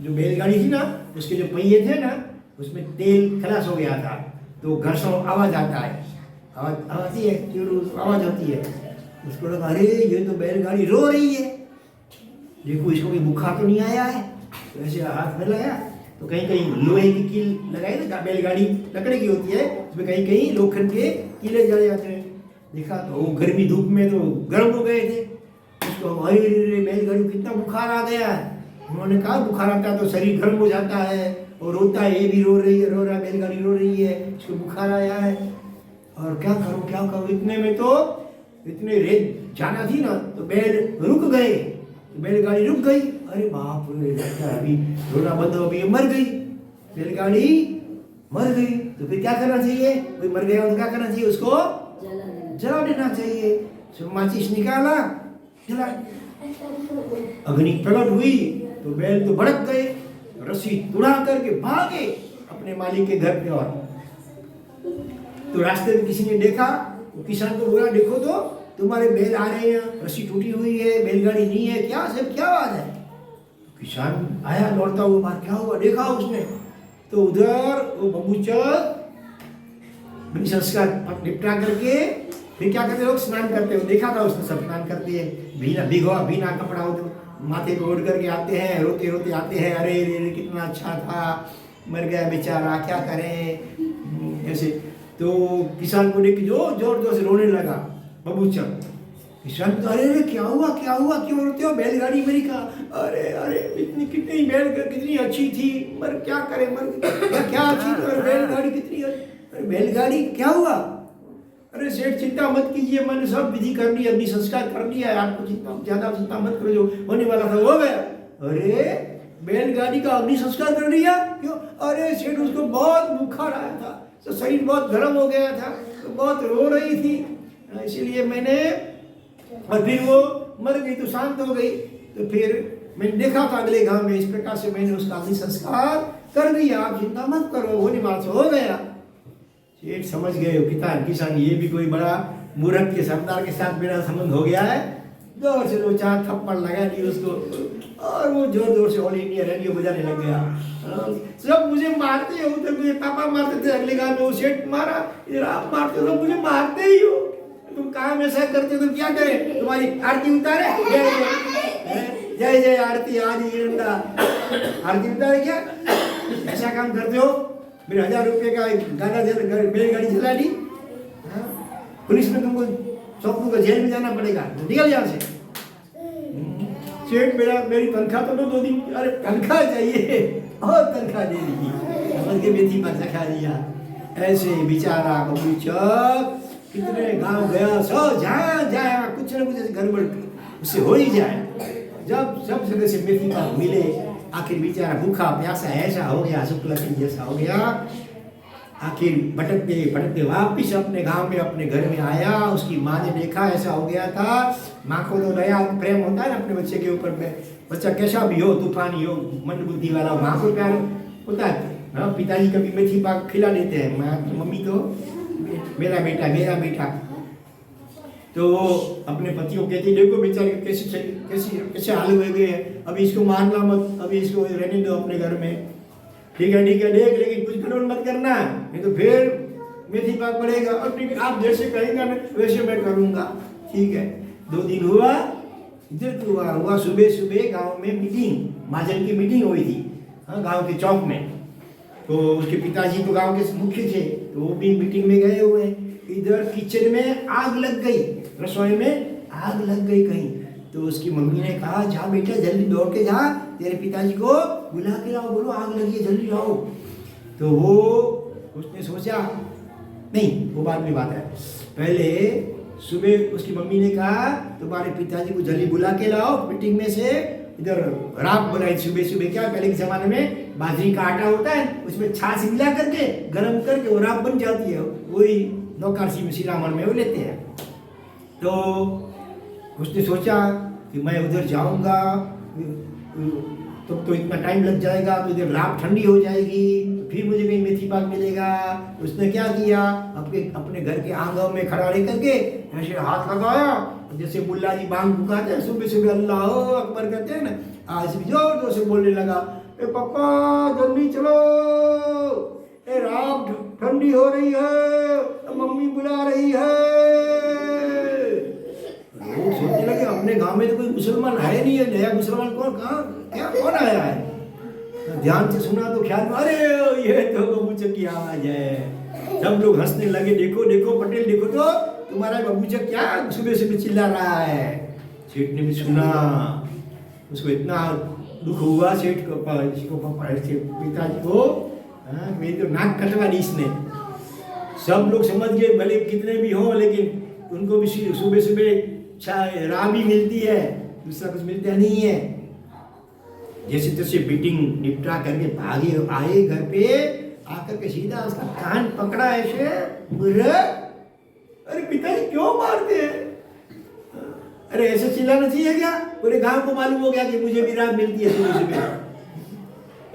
जो बैलगाड़ी थी ना, उसके जो पहिए थे ना, उसमें तेल खलास हो गया था, तो घर्षण आवाज आता है, आवाज आती है, आवाज होती है। उसको लगा अरे ये तो बैलगाड़ी रो रही है, देखो इसको कोई बुखार तो नहीं आया है। तो ऐसे हाथ में लगाया, तो कहीं लोहे की कील लगाई ना, बैलगाड़ी लकड़ी की होती है, उसमें कहीं लोखंड के कीले जले जाते हैं। देखा तो वो गर्मी धूप में तो गर्म हो गए थे। उसको अरे बैलगाड़ी को कितना बुखार आ गया है। उन्होंने कहा बुखार आता है तो शरीर गर्म हो जाता है और रोता है, ये भी रो रहा है, बैलगाड़ी रो रही है, इसको बुखार आया है, और क्या करूं। इतने में तो इतने रेत जाना थी ना, तो बैल रुक गए, बैलगाड़ी रुक गई। अरे बाप रे, अभी रोना बंद हो, अभी मर गई, बैलगाड़ी मर गई। तो फिर क्या करना चाहिए? कोई मर गया तो क्या करना चाहिए? उसको जला देना चाहिए। माचिस निकाला, जला, अग्नि प्रकट हुई, तो बैल तो भड़क गए, रस्सी तुड़ा करके भागे अपने मालिक के घर पे। और तो रास्ते में किसी ने देखा, तो किसान को बोला देखो तो तुम्हारे बैल आ रहे हैं, रस्सी टूटी हुई है, बैलगाड़ी नहीं है, क्या बात है? तो किसान आया दौड़ता हुआ, बात क्या हुआ? देखा उसने, तो उधर वो बबूचर विधि संस्कार निपटा करके फिर क्या करते लोग स्नान करते हो, देखा था उसने सब स्नान करते हैं, भीना कपड़ा हो तो माथे पे ओढ़ करके आते हैं, रोते रोते आते हैं, अरे रे कितना अच्छा था, मर गया बेचारा, क्या करें ऐसे। तो किसान को देख जो जोर जोर से रोने लगा बबूचक। किसान तो अरे क्या हुआ क्यों रोते हो, बैलगाड़ी मेरी का, अरे अरे इतनी कितनी कितनी अच्छी थी, मर क्या करे, क्या अच्छी थी बैलगाड़ी कितनी, अरे बैलगाड़ी क्या हुआ, अरे सेठ चिंता मत कीजिए, मैंने सब विधि कर ली, अग्नि संस्कार कर लिया है, आपको ज्यादा चिंता मत करो, जो होने वाला था हो गया। अरे बैलगाड़ी का अग्नि संस्कार कर लिया, क्यों, अरे सेठ उसको बहुत बुखार आया था, तो शरीर बहुत गर्म हो गया था, तो बहुत रो रही थी, इसीलिए मैंने, और फिर वो मर गई तो शांत हो गई, तो फिर मैंने देखा था अगले गांव में, इस प्रकार से मैंने उसका अग्नि संस्कार कर दिया, आप चिंता मत करो, होने वाला से हो गया। सेठ समझ गए किसान ये भी कोई बड़ा मूर्ख के सरदार के साथ मेरा संबंध हो गया है, जोर से 2-4 थप्पड़ लगा दी उसको, और वो जोर जोर से ऑल इंडिया रेडियो बजाने लग गया, सब मुझे मारते हो, तो मुझे पापा मारते थे, अगले गांव में वो सेठ मारा, इधर आप मारते हो, मुझे मारते ही हो, तुम काम ऐसा करते हो, तुम क्या करें, तुम्हारी आरती उतारे, जय जय आरती आज गिरंदा, आरती उतारे क्या, ऐसा काम करते हो, मेरे 1000 रुपये का गाना बैलगाड़ी चला दी, पुलिस में तुमको सबको का जेल में जाना पड़ेगा, निकल यहाँ से। सेठ मेरी तनख्वाह तो 2 दिन, अरे तनख्वाह चाहिए और तनख्वाह दे दीजिए, समझ के मेथी पर चखा दिया। ऐसे बेचारा बबूचक कितने गांव गया, सब जहाँ जाए कुछ न कुछ गड़बड़ उससे हो ही जाए, जब सब जगह से मेथी पर मिले, आखिर बेचारा भूखा प्यासा ऐसा हो गया, शुक्ल जैसा हो गया, आखिर भटकते भटकते वापिस अपने गांव में अपने घर में आया। उसकी माँ ने देखा ऐसा हो गया था, माँ को तो नया प्रेम होता है ना अपने बच्चे के ऊपर में, बच्चा कैसा भी हो, तूफानी हो, मंद बुद्धि वाला हो, माँ को प्यार होता है। हाँ, पिताजी कभी मेथी पाक खिला देते हैं, माँ मम्मी तो मेरा बेटा, तो अपने पति को कहती देखो बेचारे कैसे हाल हुए गए हैं, अभी इसको मारना मत, अभी इसको रहने दो अपने घर में, ठीक है देख, लेकिन कुछ गड़बड़ मत करना, नहीं तो फिर मेथी पाक पड़ेगा, और ठीक है आप जैसे कहेंगे ना वैसे मैं करूँगा, ठीक है। 2 दिन हुआ, इधर हुआ सुबह गांव में मीटिंग, महाजन की मीटिंग हुई थी, हाँ गांव के चौक में, तो उसके पिताजी तो गांव के मुख्य थे, तो वो भी मीटिंग में गए हुए हैं। इधर किचन में आग लग गई, रसोई में आग लग गई कहीं, तो उसकी मम्मी ने कहा जा बेटा जल्दी दौड़ के जा, तेरे पिताजी को बुला के लाओ, बोलो आग लगी है जल्दी आओ। तो वो उसने सोचा, नहीं वो बाद में बात है, पहले सुबह उसकी मम्मी ने कहा तुम्हारे पिताजी को जल्दी बुला के लाओ मीटिंग में से, इधर राब बनाई सुबह क्या, पहले के जमाने में बाजरी का आटा होता है, उसमें छाछ मिला करके गरम करके वो राब बन जाती है, वही नौकारसी में शिलामण में वो लेते हैं। तो उसने सोचा कि मैं उधर जाऊंगा तो इतना टाइम लग जाएगा, तो इधर राब ठंडी हो जाएगी, फिर मुझे कहीं मेथी पाक मिलेगा। उसने क्या किया, अपने घर के आंगन में खड़ा रह करके ऐसे हाथ लगाया, जैसे मुल्ला जी बांग पुकारते हैं सुबह सुबह अल्लाह अकबर करते हैं ना, आज भी जोर जोर से बोलने लगा, ए पापा जल्दी चलो, ए राब ठंडी हो रही है, मम्मी बुला रही है। लोग सोचने लगे अपने गांव में तो कोई मुसलमान है नहीं है, नया मुसलमान कौन आया है, ध्यान से सुना तो ख्याल में अरे ये तो बबूचक की आवाज है, सब लोग हंसने लगे, देखो देखो पटेल देखो तो तुम्हारा बबूचक क्या सुबह सुबह चिल्ला रहा है। सेठ ने भी सुना, उसको इतना दुख हुआ सेठ को, पिताजी को, मेरी तो नाक कटवा दी इसने। सब लोग समझ गए भले कितने भी हो, लेकिन उनको भी सुबह सुबह राबी मिलती है, दूसरा कुछ मिलता नहीं है। जैसे तैसे मीटिंग निपटा करके भागे आए घर पे, आकर के सीधा उसका कान पकड़ा ऐसे, अरे पिताजी क्यों मारते हैं, अरे ऐसे चिल्लाना चाहिए क्या, पूरे गांव को मालूम हो गया कि मुझे भी राब मिलती है सुबह सुबह,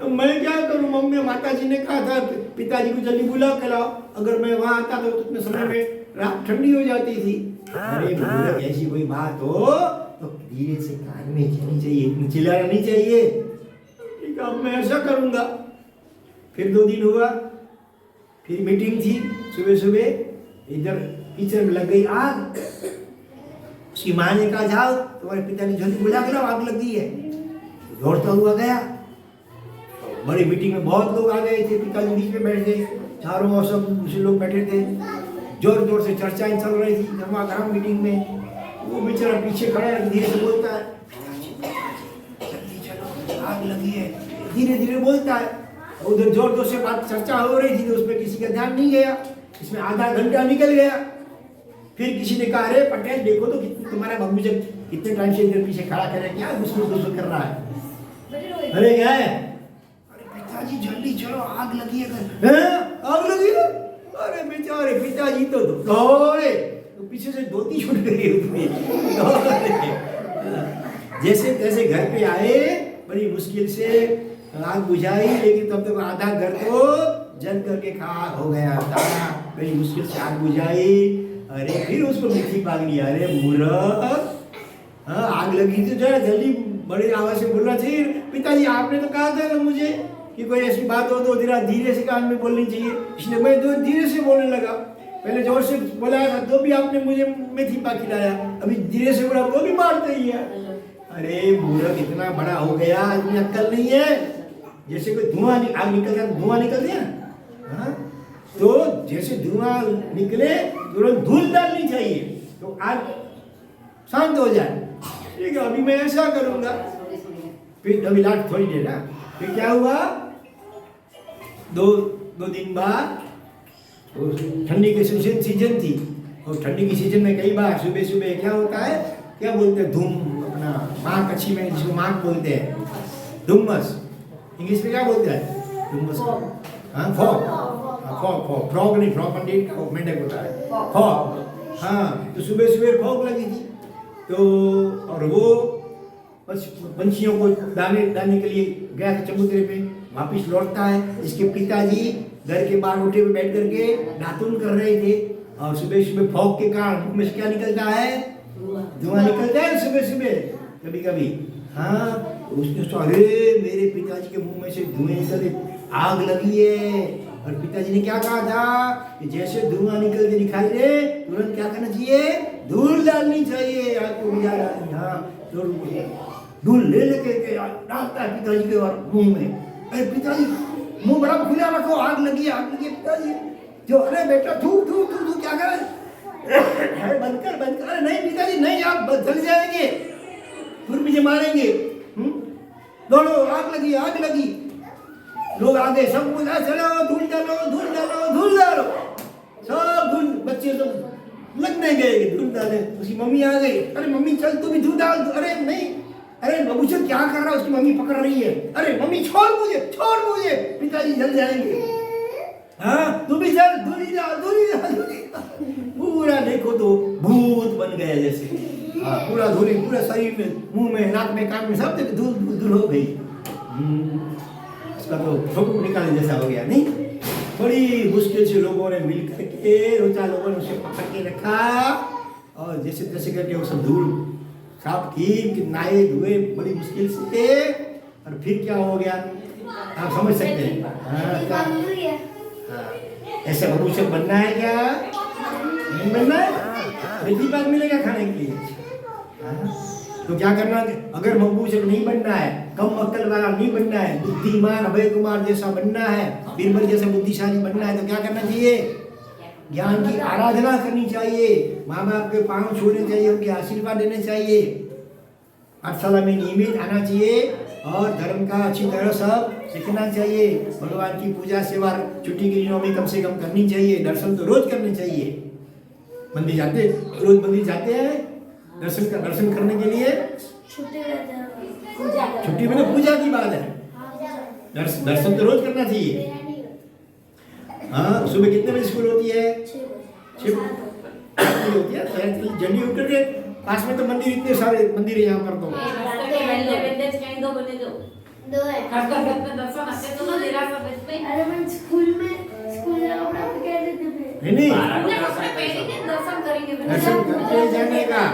तो मैं क्या करूं, मम्मी माता जी ने कहा था पिताजी को जल्दी बुला के लाओ, अगर मैं वहां आता तो उतने समय में रात ठंडी हो जाती थी। अरे ऐसी कोई बात हो तो धीरे से कान में चलनी चाहिए, चिल्लाना नहीं चाहिए, अब मैं ऐसा करूंगा। फिर 2 दिन हुआ, फिर मीटिंग थी सुबह सुबह इधर किचन में लग गई आग। उसकी माँ ने कहा जाओ तुम्हारे पिता ने जल्दी बुला के लाओ, आग लग गई है। दौड़ता हुआ गया। बड़ी मीटिंग में बहुत लोग आ गए थे, पिताजी बीच में बैठ गए, चारों ओर सब दूसरे लोग बैठे थे। जोर जोर से चर्चाएं चल रही थी गर्मा गर्म मीटिंग में। वो बेचारा पीछे खड़ा है, धीरे से बोलता है जल्दी चलो आग लगी है, धीरे धीरे बोलता है। उधर जोर जोर से बात चर्चा हो रही थी तो उसमें किसी का ध्यान नहीं गया। इसमें आधा घंटा निकल गया। फिर किसी ने कहा अरे पटेल देखो तो तुम्हारा बाबू जब कितने टाइम से इधर पीछे खड़ा कर क्या गुस्सुल कर रहा है। अरे क्या है? अरे पिताजी जल्दी चलो आग लगी है। आग लगी है? अरे बेचारे पिताजी तो दौड़े तो पीछे से धोती छूट गई उसमें। जैसे तैसे घर पे आए, बड़ी मुश्किल से आग बुझाई, लेकिन तब तक आधा घर तो जल करके खाक हो गया था। बड़ी मुश्किल से आग बुझाई। अरे फिर उसको मीठी पागली, अरे मूर्ख, आग लगी तो जरा जल्दी बड़ी आवाज से बोलना चाहिए। पिताजी आपने तो कहा था ना मुझे कि कोई ऐसी बात हो तो जरा धीरे से कान में बोलनी चाहिए, इसलिए मैं तो धीरे से बोलने लगा। पहले जोर से बोला था तो भी आपने मुझे मेथी पा खिलाया, अभी धीरे से बोला वो भी मारते ही है। अरे मूर्ख, इतना बड़ा हो गया, इतनी अक्ल नहीं है। जैसे कोई धुआं आग निकल गया, धुआं निकल गया तो जैसे धुआं निकले तुरंत धूल डालनी चाहिए तो आग शांत हो जाए। ठीक है, अभी मैं ऐसा करूंगा। फिर अभी लाट थोड़ी देर ना, फिर क्या हुआ, दो दिन बाद ठंडी की सीजन थी और ठंडी की सीजन में कई बार सुबह सुबह क्या होता है, क्या बोलते हैं, धूम, अपना माघ कच्छी में जिसको माघ बोलते हैं, धुम्मस, इंग्लिश में क्या बोलते हैं धुम्मस, फॉग, फ्रॉग नहीं, फ्रॉग पंडित का मेंढक होता है, फॉग। हाँ, तो सुबह सुबह फॉग लगी थी तो, और वो पंछियों को दाने के लिए गया था चबूतरे पे, वापिस लौटता है। इसके पिताजी घर के बाहर उठे पे बैठ करके दातुन कर रहे थे और सुबह सुबह फॉग के कारण मुंह में से क्या निकलता है, धुआं निकलता है सुबह सुबह कभी कभी। हाँ, तो उसने सोचा अरे मेरे पिताजी के मुंह में से धुएं निकले, आग लगी है। और पिताजी ने क्या कहा था कि जैसे धुआं निकल के दिखाई दे तुरंत क्या करना चाहिए, धूल डालनी चाहिए, आग को बुझा डालनी। हाँ, तो धूल ले लेके डालता है पिताजी के मुंह में। अरे पिताजी मुंह बड़ा खुला रखो, आग लगी है पिताजी। जो अरे बेटा थू क्या कर, बंद कर। अरे नहीं पिताजी नहीं, आप जल जाएंगे, फिर मुझे मारेंगे। दौड़ो, आग लगी। लोग आ गए, सब बोला चलो धूल डालो। सब धूल, बच्चे सब लगने गए धूल डाले। उसकी मम्मी आ गई, अरे मम्मी चल तू भी धूल डाल। अरे नहीं, अरे बाबू से क्या कर रहा है, उसकी मम्मी पकड़ रही है। अरे मम्मी छोड़ मुझे, पिताजी जल जाएंगे। हाँ, तू भी चल, धूली डाल। पूरा देखो तो भूत बन गया जैसे। हाँ, पूरा धूली, पूरा शरीर में, मुंह में, नाक में, कान में, सब धूल हो गई। उसका तो फोटो निकालने जैसा हो गया नहीं। बड़ी मुश्किल से लोगों ने मिल करके, 2-4 लोगों ने उसे पकड़ के रखा और जैसे तैसे करके वो सब धूल साफ की, नहाए धुए बड़ी मुश्किल से। और फिर क्या हो गया आप समझ सकते हैं। ऐसे भविष्य बनना है क्या, नहीं बनना है, बेटी बात मिलेगा खाने के लिए। तो क्या करना है, अगर मकबूल नहीं बनना है, कम अक्ल वाला नहीं बनना है, बुद्धिमान अभय कुमार जैसा बनना है, बीरबल जैसा बुद्धिशाली बनना है, तो क्या करना चाहिए, ज्ञान की आराधना करनी चाहिए, माँ बाप के पांव छूने चाहिए, उनके आशीर्वाद देने चाहिए, पाठशाला में नियमित आना चाहिए और धर्म का अच्छी तरह सब सीखना चाहिए। भगवान की पूजा सेवा छुट्टी के दिनों में कम से कम करनी चाहिए। दर्शन तो रोज करने चाहिए। मंदिर जाते, रोज मंदिर जाते हैं दर्शन करने के लिए। छुट्टी में तो पूजा की बात है, दर्शन तो रोज करना चाहिए। हाँ, सुबह कितने बजे स्कूल होती है, 6 बजे होती है। जल्दी उठ करके, पास में तो मंदिर, इतने सारे मंदिर है यहाँ पर तो। नहीं, दर्शन करके जाने का।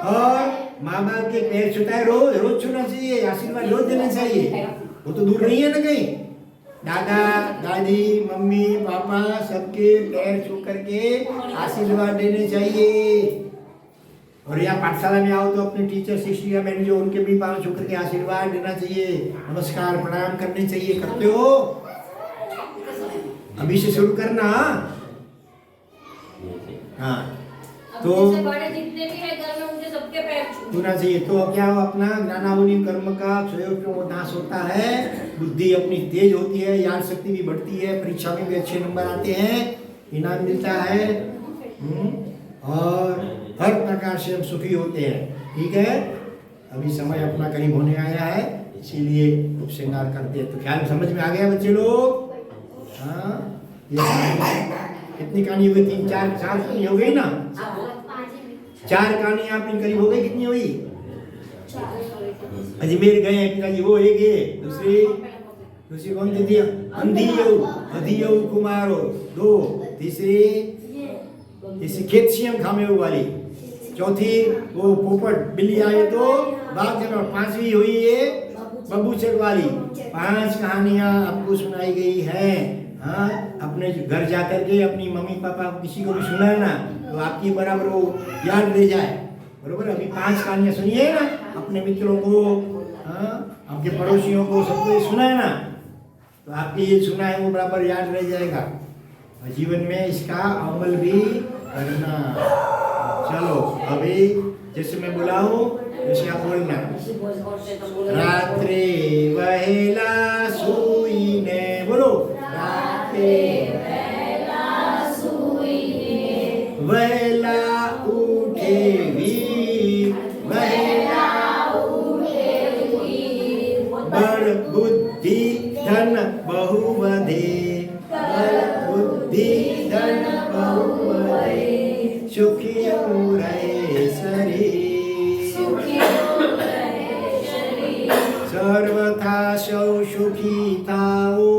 और माँ बाप के पैर छूता है, रोज छूना चाहिए, आशीर्वाद रोज देना चाहिए। वो तो दूर नहीं है ना कहीं। दादा दादी मम्मी पापा सबके पैर छू करके आशीर्वाद देने चाहिए। और यहाँ पाठशाला में आओ तो अपने टीचर शिक्षिका बहन जो उनके भी पाँव छू करके आशीर्वाद देना चाहिए, नमस्कार प्रणाम करने चाहिए। करते हो? अभी से शुरू करना। हाँ तो बड़े जितने भी है घर में उनके सबके पैर छूना चाहिए। तो क्या हो, अपना ज्ञानावली कर्म का क्षयोपयोग नाश होता है, बुद्धि अपनी तेज होती है, याद शक्ति भी बढ़ती है, परीक्षा में भी अच्छे नंबर आते हैं, इनाम मिलता है और हर प्रकार से हम सुखी होते हैं। ठीक है, अभी समय अपना करीब होने आया है, इसीलिए उप श्रृंगार करते हैं। तो ख्याल समझ में आ गया बच्चे लोग? हाँ, ये कितनी कहानी हो गई? 3 4 कहानी हो गई ना? 4 कहानी आपने करीब हो गई। कितनी हुई? अजमेर गए पिताजी, वो एक है। दूसरी कौन सी थी? अंधियऊ कुमारो 2। तीसरी खेतसियम खामेऊ वाली। चौथी वो पोपट बिल्ली आए तो बाघ जनवर। 5वीं हुई ये बबूचक वाली। 5 कहानियां आपको सुनाई गई हैं। हाँ, अपने घर जाकर के अपनी मम्मी पापा किसी को भी सुनाना तो आपकी बराबर वो याद रह जाए। बरोबर, अभी 5 कहानियां सुनिए ना, अपने मित्रों को, हाँ, आपके पड़ोसियों को, सबको सुनाए ना, तो आपकी ये सुना है वो बराबर याद रह जाएगा और जीवन में इसका अमल भी करना। चलो अभी जैसे मैं बुलाऊं वैसे आप बोलना। रात्रे वहेला सोईने, बोलो। रात्रे वहेला सोईने, वहेला उठे वीर, वहेला उठे वीर, बड़ बुद्धि धन बहुवधे, बड़ बुद्धि धन बहुवधे, सुखी रहे शरीर, सर्वथा सौ सुखी ताओ,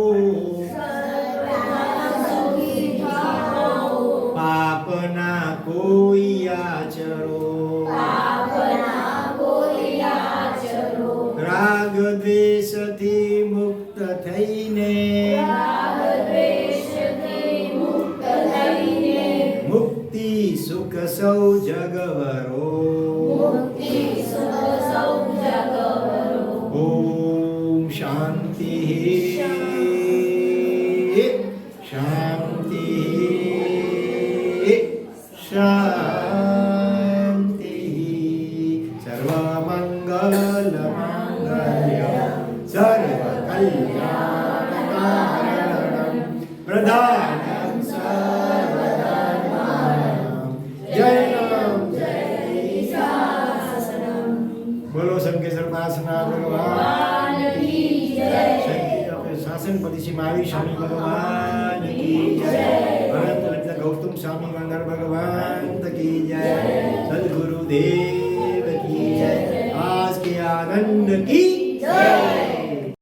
पाप ना कोई आचरो, राग द्वेष थी मुक्त थईने, मुक्ति सुख सौ जगवरो, ओम शांति शांति शांति। सर्वमंगल मांगल्यं सर्वकल्याणकारणं प्रधानं सर्वधर्माणां जयं जय शासनम। बोलो संकेश्वर उपासना भगवान की जय। शासनपति श्री महावीर स्वामी भगवान की जय। भरत ललिता गौतम स्वामी मंगल भगवान की जय।